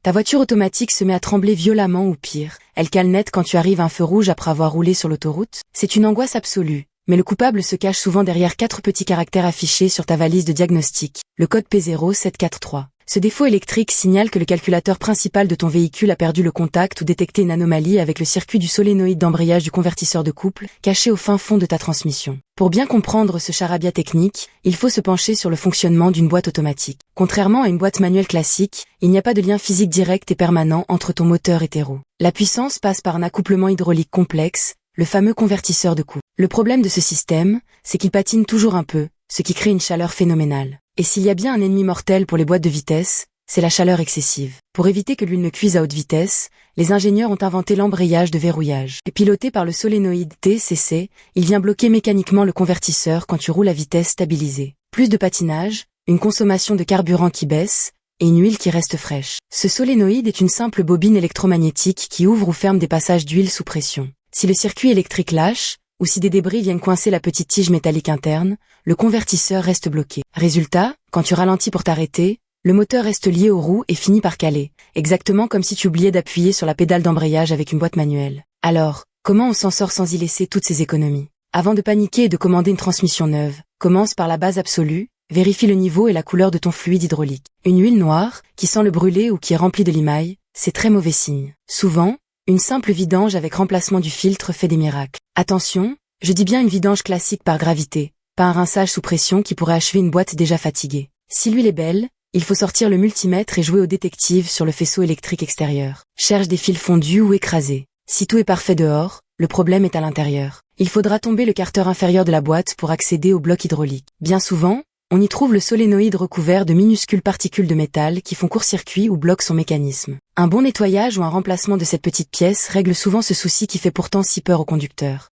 Ta voiture automatique se met à trembler violemment ou pire, elle cale net quand tu arrives à un feu rouge après avoir roulé sur l'autoroute. C'est une angoisse absolue, mais le coupable se cache souvent derrière 4 petits caractères affichés sur ta valise de diagnostic, le code P0743. Ce défaut électrique signale que le calculateur principal de ton véhicule a perdu le contact ou détecté une anomalie avec le circuit du solénoïde d'embrayage du convertisseur de couple, caché au fin fond de ta transmission. Pour bien comprendre ce charabia technique, il faut se pencher sur le fonctionnement d'une boîte automatique. Contrairement à une boîte manuelle classique, il n'y a pas de lien physique direct et permanent entre ton moteur et tes roues. La puissance passe par un accouplement hydraulique complexe, le fameux convertisseur de couple. Le problème de ce système, c'est qu'il patine toujours un peu, ce qui crée une chaleur phénoménale. Et s'il y a bien un ennemi mortel pour les boîtes de vitesse, c'est la chaleur excessive. Pour éviter que l'huile ne cuise à haute vitesse, les ingénieurs ont inventé l'embrayage de verrouillage. Et piloté par le solénoïde TCC, il vient bloquer mécaniquement le convertisseur quand tu roules à vitesse stabilisée. Plus de patinage, une consommation de carburant qui baisse, et une huile qui reste fraîche. Ce solénoïde est une simple bobine électromagnétique qui ouvre ou ferme des passages d'huile sous pression. Si le circuit électrique lâche, ou si des débris viennent coincer la petite tige métallique interne, le convertisseur reste bloqué. Résultat, quand tu ralentis pour t'arrêter, le moteur reste lié aux roues et finit par caler, exactement comme si tu oubliais d'appuyer sur la pédale d'embrayage avec une boîte manuelle. Alors, comment on s'en sort sans y laisser toutes ces économies? Avant de paniquer et de commander une transmission neuve, commence par la base absolue, vérifie le niveau et la couleur de ton fluide hydraulique. Une huile noire, qui sent le brûler ou qui est remplie de limaille, c'est très mauvais signe. Souvent, une simple vidange avec remplacement du filtre fait des miracles. Attention, je dis bien une vidange classique par gravité, pas un rinçage sous pression qui pourrait achever une boîte déjà fatiguée. Si l'huile est belle, il faut sortir le multimètre et jouer au détective sur le faisceau électrique extérieur. Cherche des fils fondus ou écrasés. Si tout est parfait dehors, le problème est à l'intérieur. Il faudra tomber le carter inférieur de la boîte pour accéder au bloc hydraulique. Bien souvent, on y trouve le solénoïde recouvert de minuscules particules de métal qui font court-circuit ou bloquent son mécanisme. Un bon nettoyage ou un remplacement de cette petite pièce règle souvent ce souci qui fait pourtant si peur au conducteur.